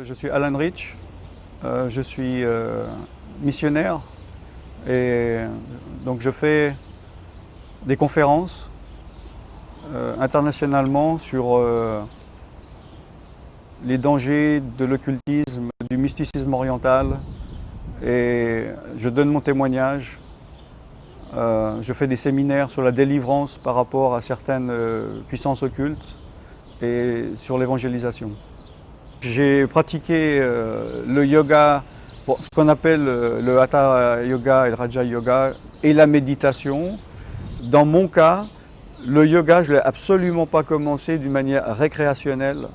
Je suis Alan Rich, je suis missionnaire et donc je fais des conférences internationalement sur les dangers de l'occultisme, du mysticisme oriental et je donne mon témoignage. Je fais des séminaires sur la délivrance par rapport à certaines puissances occultes et sur l'évangélisation. J'ai pratiqué le yoga, ce qu'on appelle le Hatha Yoga et le Raja Yoga et la méditation. Dans mon cas, le yoga, je ne l'ai absolument pas commencé d'une manière récréationnelle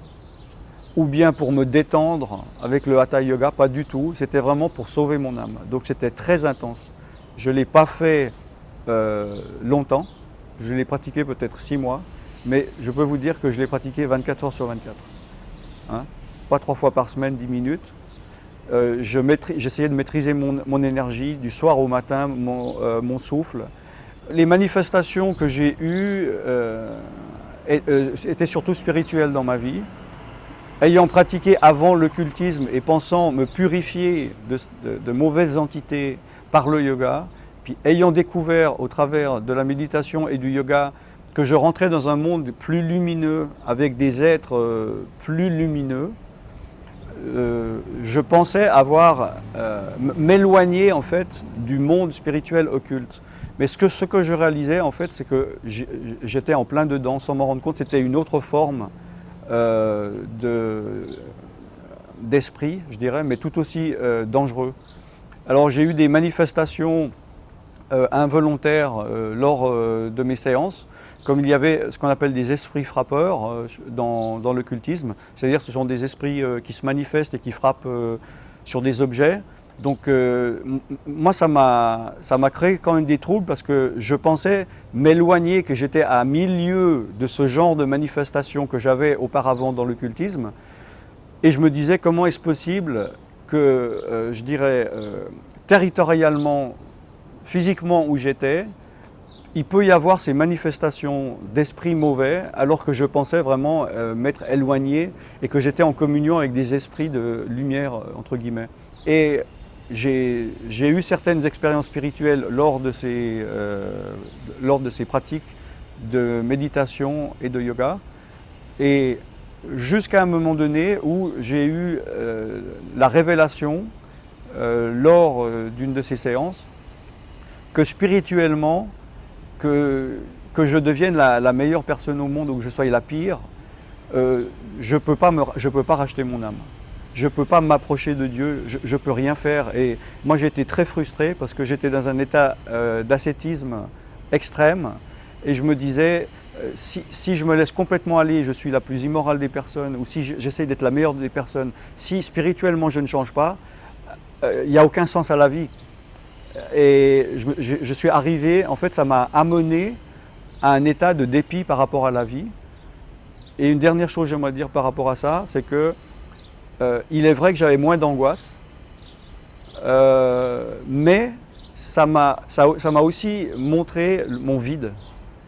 ou bien pour me détendre avec le Hatha Yoga, pas du tout. C'était vraiment pour sauver mon âme. Donc c'était très intense. Je ne l'ai pas fait longtemps. Je l'ai pratiqué peut-être 6 mois. Mais je peux vous dire que je l'ai pratiqué 24 heures sur 24. Hein? Pas 3 fois par semaine, 10 minutes. J'essayais de maîtriser mon énergie du soir au matin, mon souffle. Les manifestations que j'ai eues étaient surtout spirituelles dans ma vie. Ayant pratiqué avant l'occultisme et pensant me purifier de mauvaises entités par le yoga, puis ayant découvert au travers de la méditation et du yoga que je rentrais dans un monde plus lumineux, avec des êtres plus lumineux, je pensais m'éloigner en fait du monde spirituel occulte. Mais ce que je réalisais en fait, c'est que j'étais en plein dedans sans m'en rendre compte. C'était une autre forme d'esprit, je dirais, mais tout aussi dangereux. Alors j'ai eu des manifestations involontaires lors de mes séances, comme il y avait ce qu'on appelle des esprits frappeurs dans l'occultisme, c'est-à-dire ce sont des esprits qui se manifestent et qui frappent sur des objets. Donc moi ça m'a créé quand même des troubles parce que je pensais m'éloigner, que j'étais à 1000 lieues de ce genre de manifestation que j'avais auparavant dans l'occultisme. Et je me disais comment est-ce possible que, je dirais, territorialement, physiquement où j'étais, il peut y avoir ces manifestations d'esprits mauvais alors que je pensais vraiment m'être éloigné et que j'étais en communion avec des esprits de lumière, entre guillemets. Et j'ai eu certaines expériences spirituelles lors de ces pratiques de méditation et de yoga. Et jusqu'à un moment donné où j'ai eu la révélation lors d'une de ces séances que spirituellement, que je devienne la meilleure personne au monde ou que je sois la pire, je peux pas racheter mon âme. Je ne peux pas m'approcher de Dieu, je ne peux rien faire. Et moi j'ai été très frustré parce que j'étais dans un état d'ascétisme extrême et je me disais, si je me laisse complètement aller, je suis la plus immorale des personnes, ou si j'essaie d'être la meilleure des personnes, si spirituellement je ne change pas, il n'y a aucun sens à la vie. Et je suis arrivé, en fait ça m'a amené à un état de dépit par rapport à la vie. Et une dernière chose que j'aimerais dire par rapport à ça, c'est que il est vrai que j'avais moins d'angoisse, mais ça m'a aussi montré mon vide.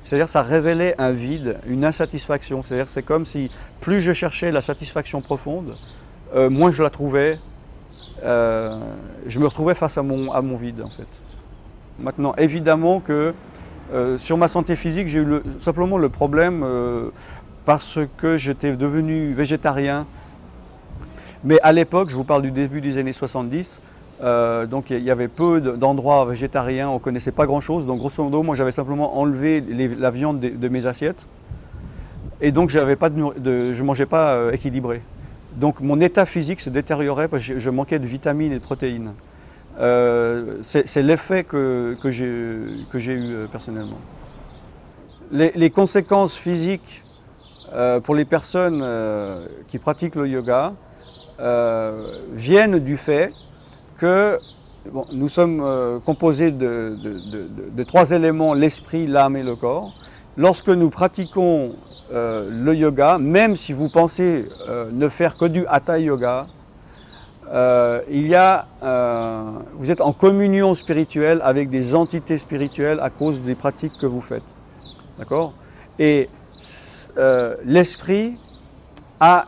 C'est-à-dire ça révélait un vide, une insatisfaction. C'est-à-dire c'est comme si plus je cherchais la satisfaction profonde, moins je la trouvais. Je me retrouvais face à mon vide en fait. Maintenant évidemment que sur ma santé physique j'ai eu simplement le problème parce que j'étais devenu végétarien. Mais à l'époque, je vous parle du début des années 70, donc il y avait peu d'endroits végétariens, on ne connaissait pas grand chose. Donc grosso modo, moi j'avais simplement enlevé la viande de mes assiettes. Et donc je ne mangeais pas équilibré. Donc mon état physique se détériorait parce que je manquais de vitamines et de protéines. C'est l'effet que j'ai eu personnellement. Les conséquences physiques pour les personnes qui pratiquent le yoga viennent du fait que nous sommes composés de 3 éléments, l'esprit, l'âme et le corps. Lorsque nous pratiquons le yoga, même si vous pensez ne faire que du Hatha Yoga, vous êtes en communion spirituelle avec des entités spirituelles à cause des pratiques que vous faites. D'accord ? Et l'esprit a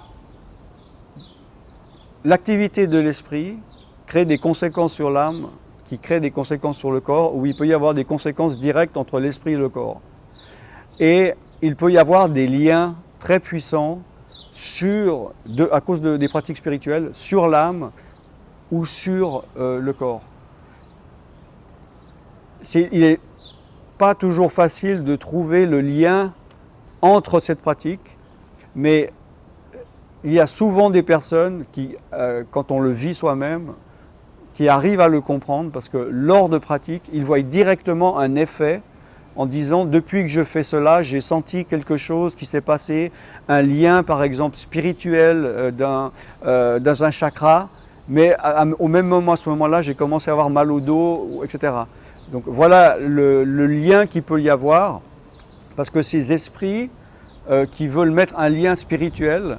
l'activité de l'esprit crée des conséquences sur l'âme, qui crée des conséquences sur le corps, où il peut y avoir des conséquences directes entre l'esprit et le corps. Et il peut y avoir des liens très puissants à cause des pratiques spirituelles sur l'âme ou sur le corps. Il n'est pas toujours facile de trouver le lien entre cette pratique, mais il y a souvent des personnes qui, quand on le vit soi-même, qui arrivent à le comprendre parce que lors de pratique, ils voient directement un effet en disant « depuis que je fais cela, j'ai senti quelque chose qui s'est passé, un lien par exemple spirituel dans un chakra, mais au même moment, à ce moment-là, j'ai commencé à avoir mal au dos, etc. » Donc voilà le lien qu'il peut y avoir, parce que ces esprits qui veulent mettre un lien spirituel,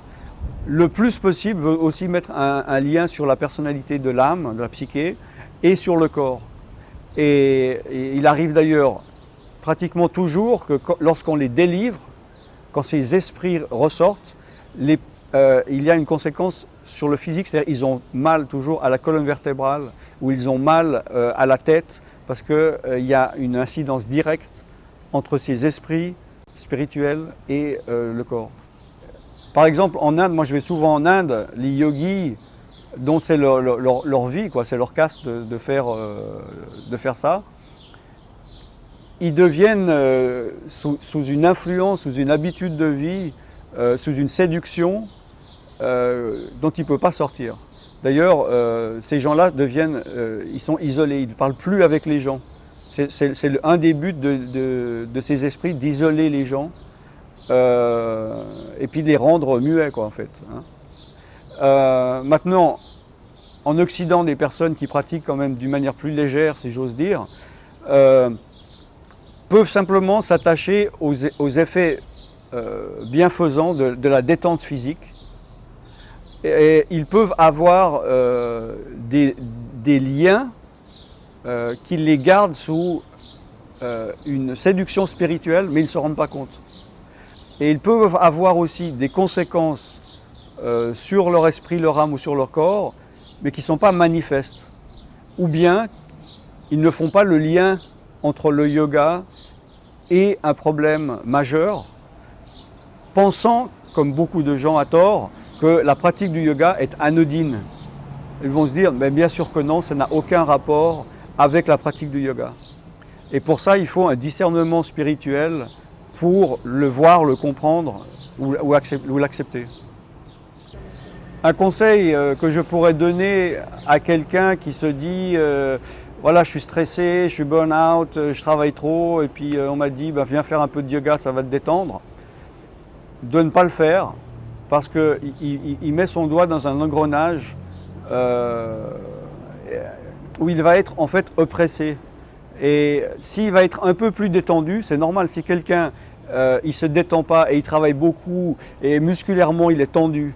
le plus possible veut aussi mettre un lien sur la personnalité de l'âme, de la psyché, et sur le corps. Et il arrive d'ailleurs pratiquement toujours que lorsqu'on les délivre, quand ces esprits ressortent, il y a une conséquence sur le physique, c'est-à-dire qu'ils ont mal toujours à la colonne vertébrale, ou ils ont mal à la tête, parce qu'il y a une incidence directe entre ces esprits spirituels et le corps. Par exemple, en Inde, moi je vais souvent en Inde, les yogis, dont c'est leur vie, c'est leur caste de faire ça, ils deviennent sous une influence, sous une habitude de vie, sous une séduction dont ils ne peuvent pas sortir. D'ailleurs, ces gens-là ils sont isolés, ils ne parlent plus avec les gens. C'est un des buts de ces esprits, d'isoler les gens. Et puis de les rendre muets, en fait. Maintenant, en Occident, des personnes qui pratiquent quand même d'une manière plus légère, si j'ose dire, peuvent simplement s'attacher aux effets bienfaisants de la détente physique. Et ils peuvent avoir des liens qui les gardent sous une séduction spirituelle, mais ils ne se rendent pas compte. Et ils peuvent avoir aussi des conséquences sur leur esprit, leur âme ou sur leur corps, mais qui ne sont pas manifestes. Ou bien, ils ne font pas le lien entre le yoga et un problème majeur, pensant, comme beaucoup de gens à tort, que la pratique du yoga est anodine. Ils vont se dire, mais bien sûr que non, ça n'a aucun rapport avec la pratique du yoga. Et pour ça, il faut un discernement spirituel pour le voir, le comprendre ou l'accepter. Un conseil que je pourrais donner à quelqu'un qui se dit voilà, je suis stressé, je suis burn-out, je travaille trop, et puis on m'a dit viens faire un peu de yoga, ça va te détendre, de ne pas le faire parce qu'il met son doigt dans un engrenage où il va être en fait oppressé. Et s'il va être un peu plus détendu, c'est normal. Si quelqu'un il ne se détend pas et il travaille beaucoup et musculairement il est tendu,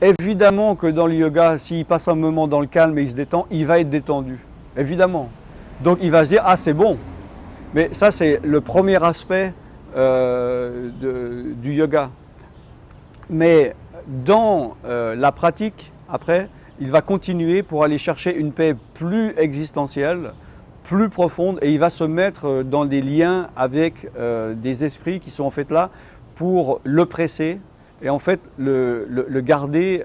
évidemment que dans le yoga, s'il passe un moment dans le calme et il se détend, il va être détendu, évidemment. Donc il va se dire « ah c'est bon ». Mais ça c'est le premier aspect du yoga. Mais dans la pratique, après, il va continuer pour aller chercher une paix plus existentielle, plus profonde, et il va se mettre dans des liens avec des esprits qui sont en fait là pour l'oppresser et en fait le garder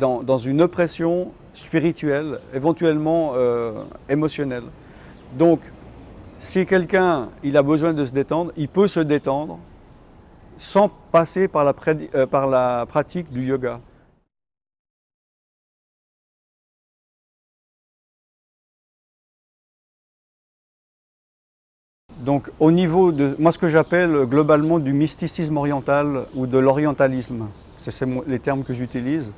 dans une oppression spirituelle, éventuellement émotionnelle. Donc, si quelqu'un il a besoin de se détendre, il peut se détendre sans passer par la pratique du yoga. Donc au niveau de moi ce que j'appelle globalement du mysticisme oriental ou de l'orientalisme, c'est les termes que j'utilise,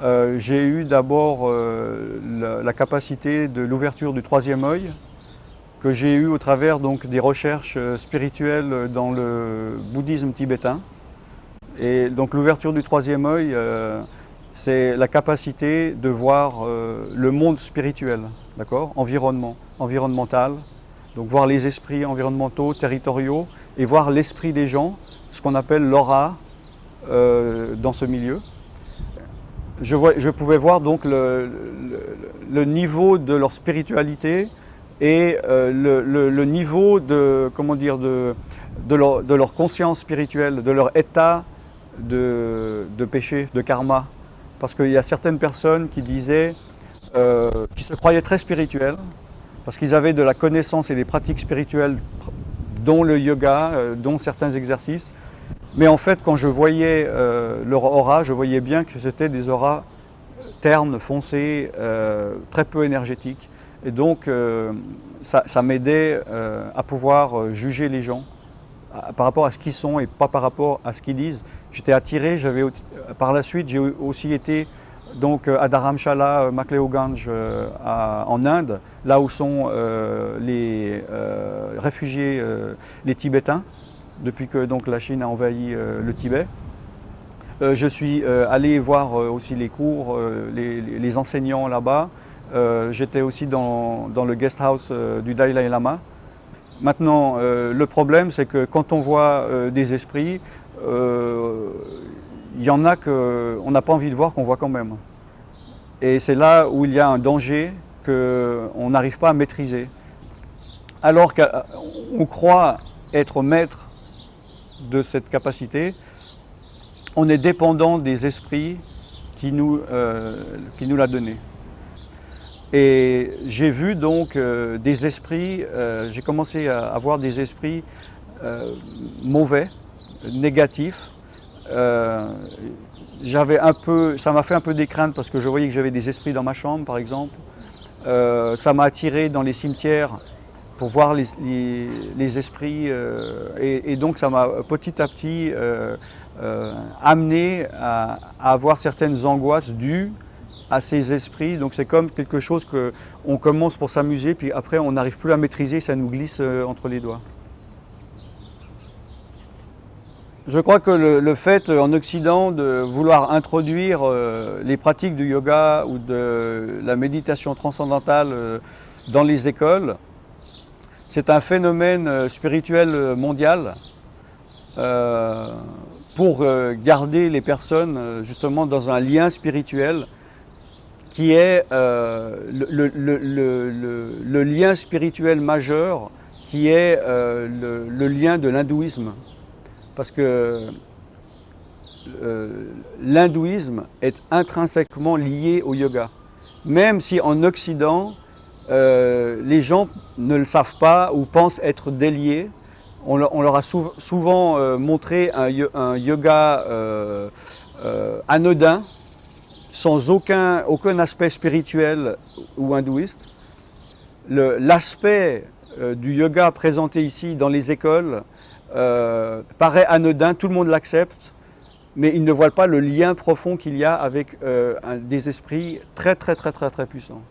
j'ai eu d'abord la capacité de l'ouverture du troisième œil que j'ai eu au travers donc, des recherches spirituelles dans le bouddhisme tibétain. Et donc l'ouverture du troisième œil, c'est la capacité de voir le monde spirituel, d'accord, environnemental. Donc voir les esprits environnementaux, territoriaux, et voir l'esprit des gens, ce qu'on appelle l'aura dans ce milieu. je pouvais voir donc le niveau de leur spiritualité et le niveau de, comment dire, de leur conscience spirituelle, de leur état de péché, de karma. Parce qu'il y a certaines personnes qui disaient, qui se croyaient très spirituelles, parce qu'ils avaient de la connaissance et des pratiques spirituelles, dont le yoga, dont certains exercices. Mais en fait, quand je voyais leur aura, je voyais bien que c'était des auras ternes, foncées, très peu énergétiques. Et donc, ça m'aidait à pouvoir juger les gens par rapport à ce qu'ils sont et pas par rapport à ce qu'ils disent. J'étais attiré, par la suite, j'ai aussi été donc, à Dharamshala, Makleoganj, en Inde, là où sont les réfugiés, les Tibétains, depuis que donc, la Chine a envahi le Tibet. Je suis allé voir aussi les cours, les enseignants là-bas. J'étais aussi dans le guest house du Dalai Lama. Maintenant, le problème, c'est que quand on voit des esprits, il y en a qu'on n'a pas envie de voir, qu'on voit quand même. Et c'est là où il y a un danger qu'on n'arrive pas à maîtriser. Alors qu'on croit être maître de cette capacité, on est dépendant des esprits qui nous l'a donné. Et j'ai vu donc des esprits, j'ai commencé à voir des esprits mauvais, négatifs. Ça m'a fait un peu des craintes parce que je voyais que j'avais des esprits dans ma chambre, par exemple. Ça m'a attiré dans les cimetières pour voir les esprits. Et donc ça m'a petit à petit amené à avoir certaines angoisses dues à ces esprits. Donc c'est comme quelque chose qu'on commence pour s'amuser, puis après on n'arrive plus à maîtriser, ça nous glisse entre les doigts. Je crois que le fait en Occident de vouloir introduire les pratiques du yoga ou de la méditation transcendantale dans les écoles, c'est un phénomène spirituel mondial pour garder les personnes justement dans un lien spirituel qui est le lien spirituel majeur, qui est le lien de l'hindouisme. Parce que l'hindouisme est intrinsèquement lié au yoga. Même si en Occident, les gens ne le savent pas ou pensent être déliés, on leur a souvent montré un yoga anodin, sans aucun aspect spirituel ou hindouiste. L'aspect du yoga présenté ici dans les écoles paraît anodin, tout le monde l'accepte, mais ils ne voient pas le lien profond qu'il y a avec des esprits très puissants.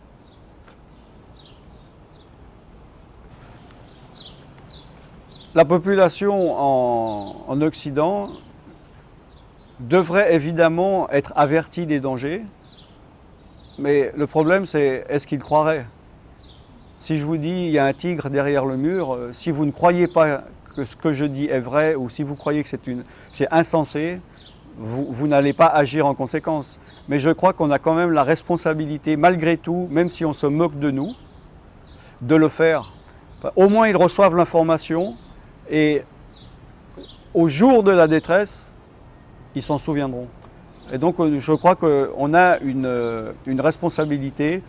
La population en Occident devrait évidemment être avertie des dangers, mais le problème c'est, est-ce qu'ils croiraient? Si je vous dis il y a un tigre derrière le mur, si vous ne croyez pas que ce que je dis est vrai, ou si vous croyez que c'est insensé, vous n'allez pas agir en conséquence. Mais je crois qu'on a quand même la responsabilité, malgré tout, même si on se moque de nous, de le faire. Au moins ils reçoivent l'information et au jour de la détresse, ils s'en souviendront. Et donc je crois qu'on a une responsabilité,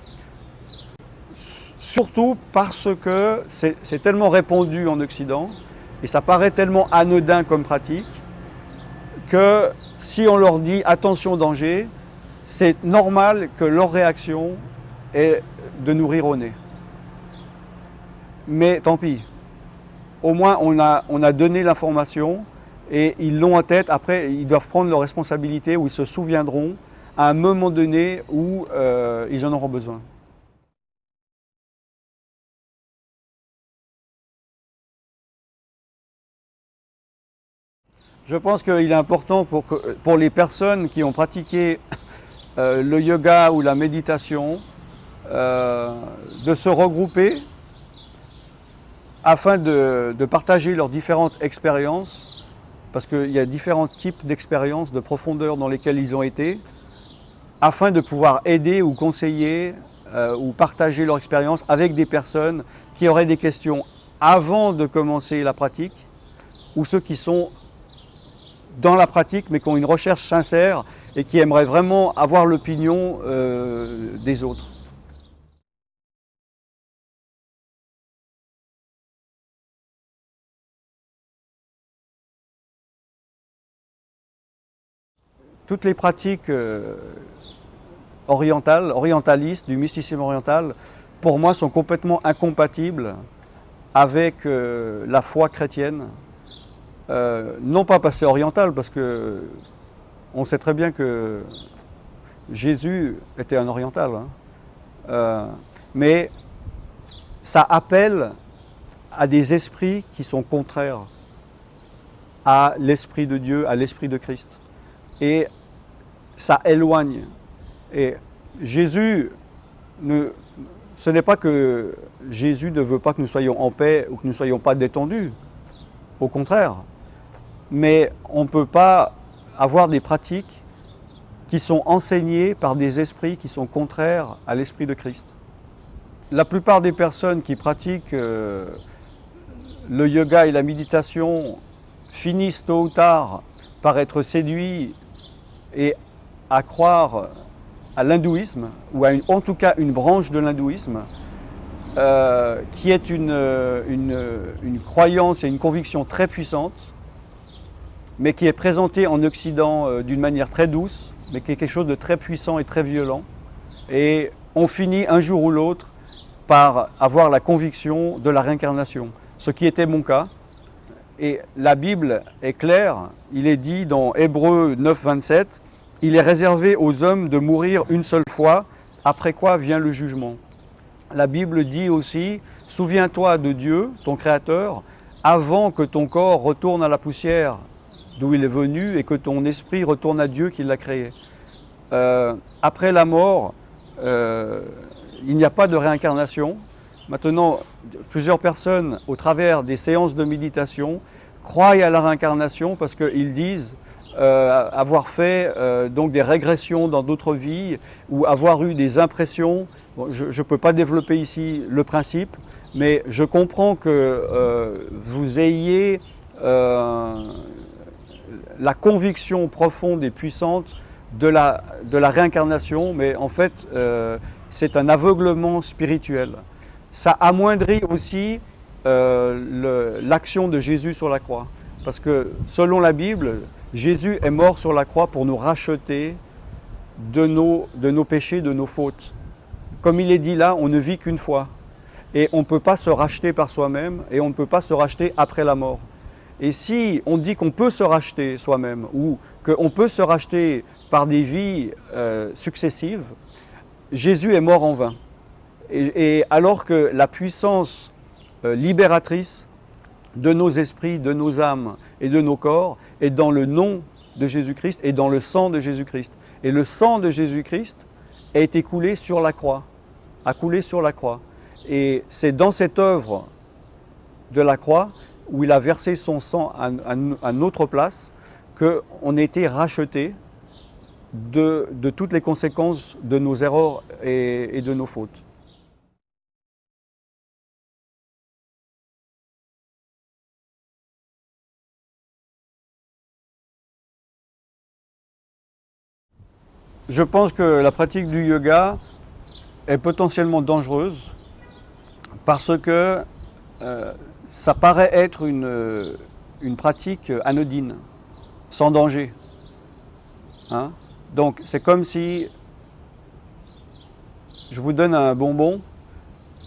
surtout parce que c'est tellement répandu en Occident et ça paraît tellement anodin comme pratique que si on leur dit attention danger, c'est normal que leur réaction est de nous rire au nez. Mais tant pis, au moins on a donné l'information et ils l'ont en tête. Après ils doivent prendre leurs responsabilités, où ils se souviendront à un moment donné où ils en auront besoin. Je pense qu'il est important pour les personnes qui ont pratiqué le yoga ou la méditation de se regrouper afin de partager leurs différentes expériences, parce qu'il y a différents types d'expériences, de profondeur dans lesquelles ils ont été, afin de pouvoir aider ou conseiller ou partager leur expérience avec des personnes qui auraient des questions avant de commencer la pratique ou ceux qui sont dans la pratique mais qui ont une recherche sincère et qui aimeraient vraiment avoir l'opinion des autres. Toutes les pratiques orientalistes, du mysticisme oriental, pour moi sont complètement incompatibles avec la foi chrétienne. Non pas parce que c'est oriental, parce que on sait très bien que Jésus était un oriental, hein. Mais ça appelle à des esprits qui sont contraires à l'esprit de Dieu, à l'esprit de Christ. Et ça éloigne. Et Jésus, ce n'est pas que Jésus ne veut pas que nous soyons en paix ou que nous ne soyons pas détendus. Au contraire. Mais on ne peut pas avoir des pratiques qui sont enseignées par des esprits qui sont contraires à l'esprit de Christ. La plupart des personnes qui pratiquent le yoga et la méditation finissent tôt ou tard par être séduits et à croire à l'hindouisme, ou en tout cas une branche de l'hindouisme, qui est une croyance et une conviction très puissante, mais qui est présentée en Occident d'une manière très douce, mais qui est quelque chose de très puissant et très violent. Et on finit un jour ou l'autre par avoir la conviction de la réincarnation, ce qui était mon cas. Et la Bible est claire, il est dit dans Hébreux 9, 27, « Il est réservé aux hommes de mourir une seule fois, après quoi vient le jugement. » La Bible dit aussi, « Souviens-toi de Dieu, ton Créateur, avant que ton corps retourne à la poussière d'où il est venu et que ton esprit retourne à Dieu qui l'a créé. » Après la mort, il n'y a pas de réincarnation. Maintenant, plusieurs personnes, au travers des séances de méditation, croient à la réincarnation parce qu'ils disent avoir fait donc des régressions dans d'autres vies ou avoir eu des impressions. Bon, je ne peux pas développer ici le principe, mais je comprends que vous ayez la conviction profonde et puissante de la réincarnation, mais en fait, c'est un aveuglement spirituel. Ça amoindrit aussi l'action de Jésus sur la croix. Parce que selon la Bible, Jésus est mort sur la croix pour nous racheter de nos péchés, de nos fautes. Comme il est dit là, on ne vit qu'une fois. Et on ne peut pas se racheter par soi-même et on ne peut pas se racheter après la mort. Et si on dit qu'on peut se racheter soi-même ou qu'on peut se racheter par des vies successives, Jésus est mort en vain. Et alors que la puissance libératrice de nos esprits, de nos âmes et de nos corps est dans le nom de Jésus-Christ et dans le sang de Jésus-Christ. Et le sang de Jésus-Christ a été coulé sur la croix, a coulé sur la croix. Et c'est dans cette œuvre de la croix où il a versé son sang à notre place qu'on a été rachetés de toutes les conséquences de nos erreurs et de nos fautes. Je pense que la pratique du yoga est potentiellement dangereuse parce que ça paraît être une pratique anodine, sans danger. Hein? Donc c'est comme si je vous donne un bonbon,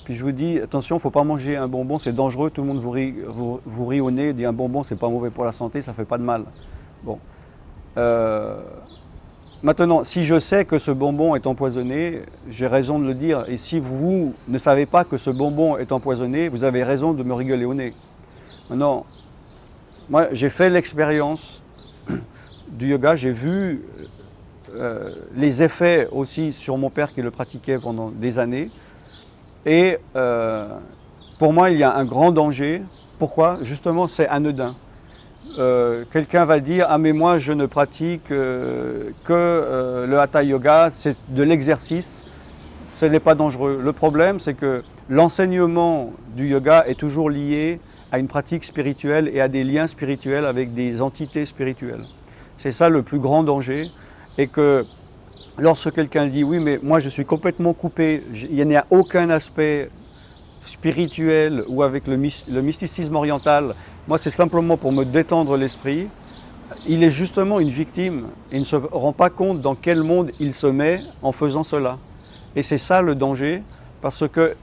puis je vous dis attention, il ne faut pas manger un bonbon, c'est dangereux, tout le monde vous rit au nez, dit un bonbon c'est pas mauvais pour la santé, ça ne fait pas de mal. Bon. Maintenant, si je sais que ce bonbon est empoisonné, j'ai raison de le dire. Et si vous ne savez pas que ce bonbon est empoisonné, vous avez raison de me rigoler au nez. Maintenant, moi, j'ai fait l'expérience du yoga, j'ai vu les effets aussi sur mon père qui le pratiquait pendant des années. Et pour moi, il y a un grand danger. Pourquoi? Justement, c'est anodin. quelqu'un va dire « Ah mais moi je ne pratique que le Hatha Yoga, c'est de l'exercice, ce n'est pas dangereux ». Le problème c'est que l'enseignement du yoga est toujours lié à une pratique spirituelle et à des liens spirituels avec des entités spirituelles. C'est ça le plus grand danger, et que lorsque quelqu'un dit « Oui mais moi je suis complètement coupé, il n'y a aucun aspect spirituel ou avec le mysticisme oriental, moi c'est simplement pour me détendre l'esprit », il est justement une victime et il ne se rend pas compte dans quel monde il se met en faisant cela. Et c'est ça le danger, parce que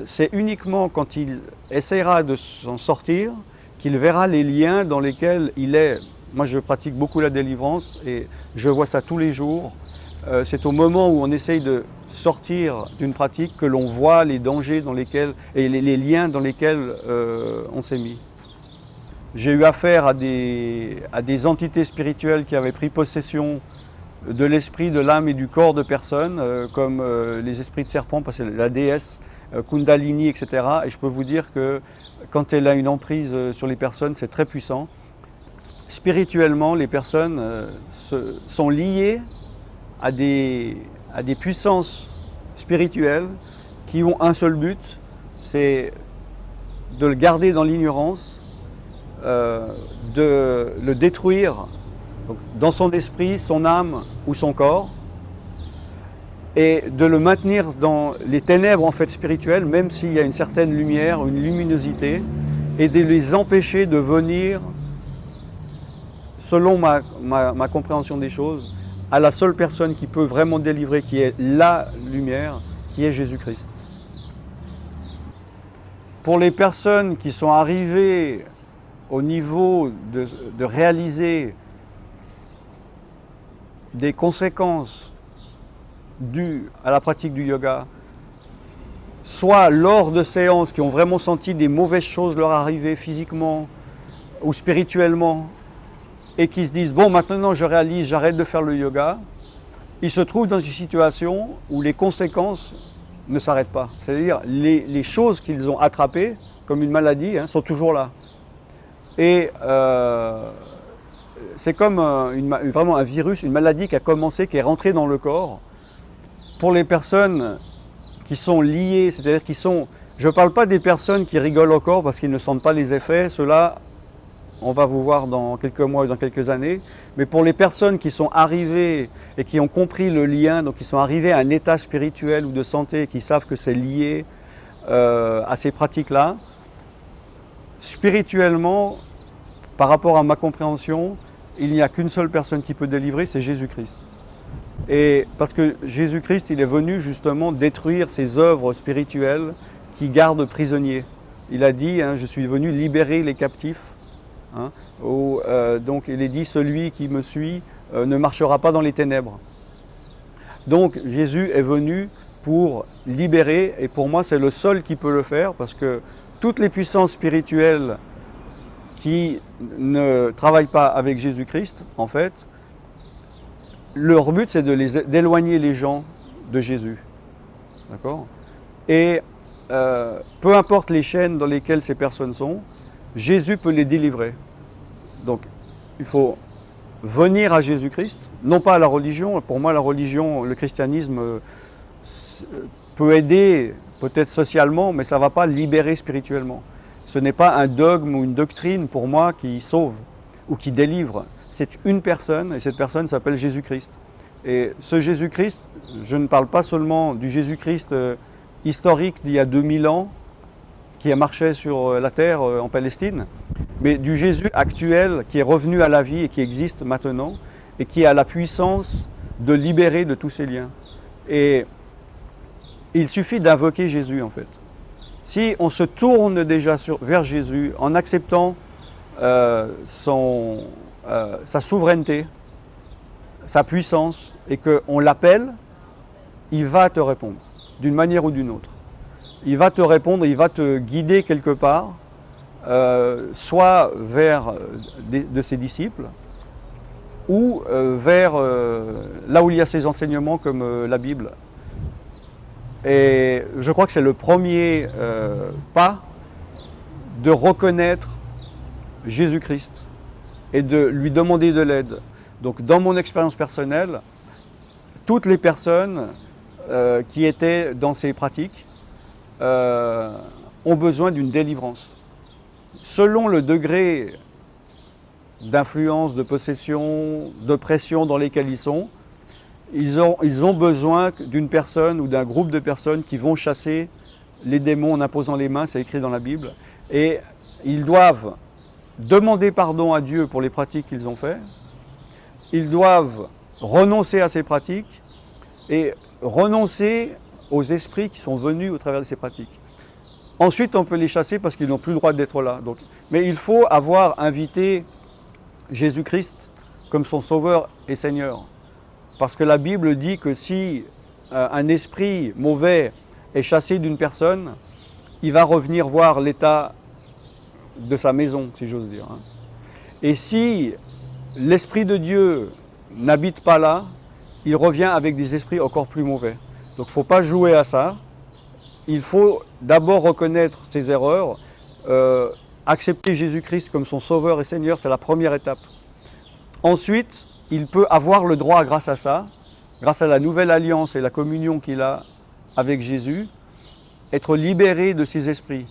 c'est uniquement quand il essaiera de s'en sortir qu'il verra les liens dans lesquels il est. Moi je pratique beaucoup la délivrance et je vois ça tous les jours. C'est au moment où on essaye de sortir d'une pratique que l'on voit les dangers dans lesquels, et les liens dans lesquels on s'est mis. J'ai eu affaire à des entités spirituelles qui avaient pris possession de l'esprit, de l'âme et du corps de personnes, comme les esprits de serpent, parce que la déesse, Kundalini, etc. Et je peux vous dire que quand elle a une emprise sur les personnes, c'est très puissant. Spirituellement, les personnes sont liées à des puissances spirituelles qui ont un seul but, c'est de le garder dans l'ignorance, de le détruire donc, dans son esprit, son âme ou son corps, et de le maintenir dans les ténèbres en fait spirituelles, même s'il y a une certaine lumière, une luminosité, et de les empêcher de venir, selon ma compréhension des choses, à la seule personne qui peut vraiment délivrer, qui est la lumière, qui est Jésus-Christ. Pour les personnes qui sont arrivées au niveau de réaliser des conséquences dues à la pratique du yoga, soit lors de séances qui ont vraiment senti des mauvaises choses leur arriver physiquement ou spirituellement, et qui se disent « bon, maintenant je réalise, j'arrête de faire le yoga », ils se trouvent dans une situation où les conséquences ne s'arrêtent pas. C'est-à-dire les choses qu'ils ont attrapées, comme une maladie, sont toujours là. Et c'est comme vraiment un virus, une maladie qui a commencé, qui est rentrée dans le corps. Pour les personnes qui sont liées, c'est-à-dire qui sont... Je ne parle pas des personnes qui rigolent au corps parce qu'ils ne sentent pas les effets, ceux-là, on va vous voir dans quelques mois ou dans quelques années, mais pour les personnes qui sont arrivées et qui ont compris le lien, donc qui sont arrivées à un état spirituel ou de santé, qui savent que c'est lié à ces pratiques-là, spirituellement, par rapport à ma compréhension, il n'y a qu'une seule personne qui peut délivrer, c'est Jésus-Christ. Et parce que Jésus-Christ, il est venu justement détruire ces œuvres spirituelles qui gardent prisonniers. Il a dit, je suis venu libérer les captifs. Donc il est dit, celui qui me suit ne marchera pas dans les ténèbres. Donc Jésus est venu pour libérer, et pour moi c'est le seul qui peut le faire, parce que toutes les puissances spirituelles qui ne travaillent pas avec Jésus-Christ, en fait, leur but c'est d'éloigner les gens de Jésus. D'accord ? Et peu importe les chaînes dans lesquelles ces personnes sont, Jésus peut les délivrer. Donc, il faut venir à Jésus-Christ, non pas à la religion. Pour moi, la religion, le christianisme peut aider peut-être socialement, mais ça ne va pas libérer spirituellement. Ce n'est pas un dogme ou une doctrine pour moi qui sauve ou qui délivre. C'est une personne, et cette personne s'appelle Jésus-Christ. Et ce Jésus-Christ, je ne parle pas seulement du Jésus-Christ historique d'il y a 2000 ans, qui a marché sur la terre en Palestine, mais du Jésus actuel qui est revenu à la vie et qui existe maintenant et qui a la puissance de libérer de tous ces liens. Et il suffit d'invoquer Jésus en fait. Si on se tourne déjà vers Jésus en acceptant sa souveraineté, sa puissance, et qu'on l'appelle, il va te répondre d'une manière ou d'une autre. Il va te répondre, il va te guider quelque part, soit vers de ses disciples, ou vers là où il y a ses enseignements comme la Bible. Et je crois que c'est le premier pas de reconnaître Jésus-Christ et de lui demander de l'aide. Donc dans mon expérience personnelle, toutes les personnes qui étaient dans ces pratiques ont besoin d'une délivrance. Selon le degré d'influence, de possession, de pression dans lesquels ils ont besoin d'une personne ou d'un groupe de personnes qui vont chasser les démons en imposant les mains, c'est écrit dans la Bible. Et ils doivent demander pardon à Dieu pour les pratiques qu'ils ont faites. Ils doivent renoncer à ces pratiques et renoncer aux esprits qui sont venus au travers de ces pratiques. Ensuite, on peut les chasser parce qu'ils n'ont plus le droit d'être là. Donc, mais il faut avoir invité Jésus-Christ comme son Sauveur et Seigneur. Parce que la Bible dit que si un esprit mauvais est chassé d'une personne, il va revenir voir l'état de sa maison, si j'ose dire. Et si l'Esprit de Dieu n'habite pas là, il revient avec des esprits encore plus mauvais. Donc il ne faut pas jouer à ça. Il faut d'abord reconnaître ses erreurs, accepter Jésus-Christ comme son Sauveur et Seigneur, c'est la première étape. Ensuite, il peut avoir le droit, grâce à ça, grâce à la nouvelle alliance et la communion qu'il a avec Jésus, être libéré de ses esprits.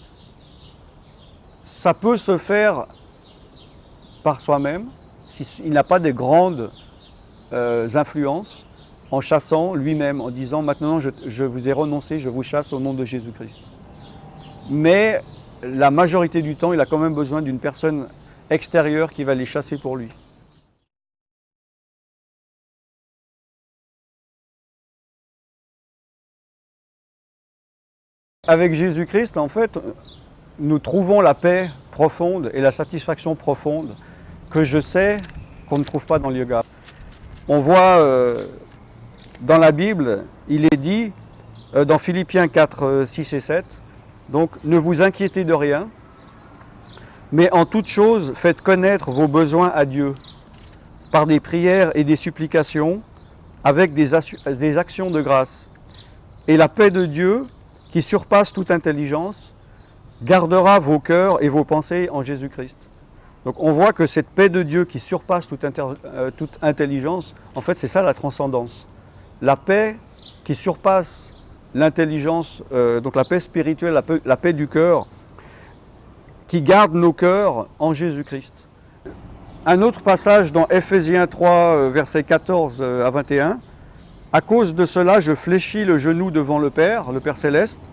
Ça peut se faire par soi-même, s'il n'a pas de grandes influences, en chassant lui-même, en disant « Maintenant, je vous ai renoncé, je vous chasse au nom de Jésus-Christ ». Mais la majorité du temps, il a quand même besoin d'une personne extérieure qui va les chasser pour lui. Avec Jésus-Christ, en fait, nous trouvons la paix profonde et la satisfaction profonde que je sais qu'on ne trouve pas dans le yoga. On voit dans la Bible, il est dit dans Philippiens 4, 6 et 7, donc ne vous inquiétez de rien, mais en toute chose faites connaître vos besoins à Dieu par des prières et des supplications avec des actions de grâce. Et la paix de Dieu, qui surpasse toute intelligence, gardera vos cœurs et vos pensées en Jésus-Christ. Donc on voit que cette paix de Dieu qui surpasse toute intelligence, en fait c'est ça la transcendance. La paix qui surpasse l'intelligence, donc la paix spirituelle, la paix du cœur, qui garde nos cœurs en Jésus-Christ. Un autre passage dans Ephésiens 3, versets 14 à 21. « À cause de cela, je fléchis le genou devant le Père céleste,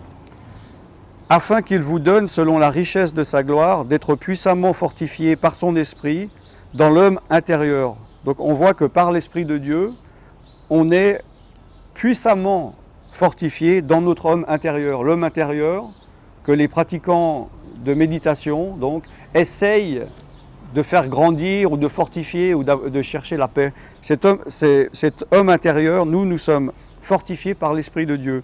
afin qu'il vous donne, selon la richesse de sa gloire, d'être puissamment fortifié par son esprit dans l'homme intérieur. » Donc on voit que par l'Esprit de Dieu, on est puissamment fortifié dans notre homme intérieur. L'homme intérieur que les pratiquants de méditation donc, essayent de faire grandir ou de fortifier ou de chercher la paix. Cet homme intérieur, nous sommes fortifiés par l'Esprit de Dieu.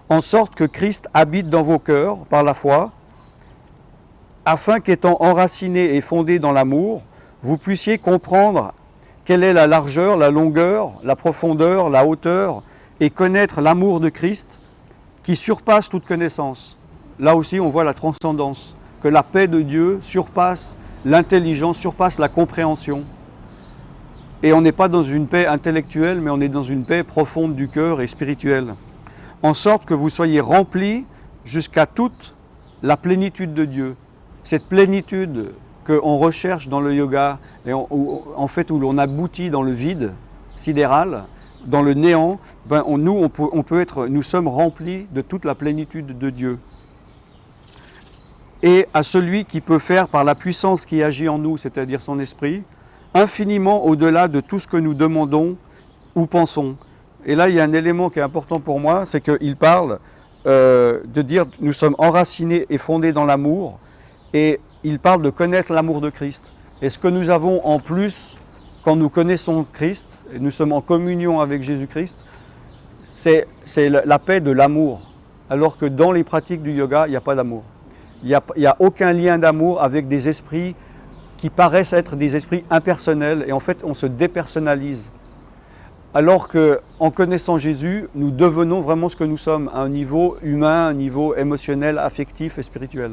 En sorte que Christ habite dans vos cœurs par la foi, afin qu'étant enracinés et fondés dans l'amour, vous puissiez comprendre quelle est la largeur, la longueur, la profondeur, la hauteur, et connaître l'amour de Christ qui surpasse toute connaissance. Là aussi, on voit la transcendance, que la paix de Dieu surpasse l'intelligence, surpasse la compréhension. Et on n'est pas dans une paix intellectuelle, mais on est dans une paix profonde du cœur et spirituelle. En sorte que vous soyez remplis jusqu'à toute la plénitude de Dieu. Cette plénitude qu'on recherche dans le yoga, et en fait où l'on aboutit dans le vide sidéral, dans le néant, nous sommes remplis de toute la plénitude de Dieu. Et à celui qui peut faire par la puissance qui agit en nous, c'est-à-dire son esprit, infiniment au-delà de tout ce que nous demandons ou pensons. Et là, il y a un élément qui est important pour moi, c'est qu'il parle de dire nous sommes enracinés et fondés dans l'amour, et il parle de connaître l'amour de Christ. Et ce que nous avons en plus, quand nous connaissons Christ, et nous sommes en communion avec Jésus-Christ, c'est la paix de l'amour. Alors que dans les pratiques du yoga, il n'y a pas d'amour. Il n'y a aucun lien d'amour avec des esprits qui paraissent être des esprits impersonnels, et en fait, on se dépersonnalise. Alors qu'en connaissant Jésus, nous devenons vraiment ce que nous sommes, à un niveau humain, à un niveau émotionnel, affectif et spirituel.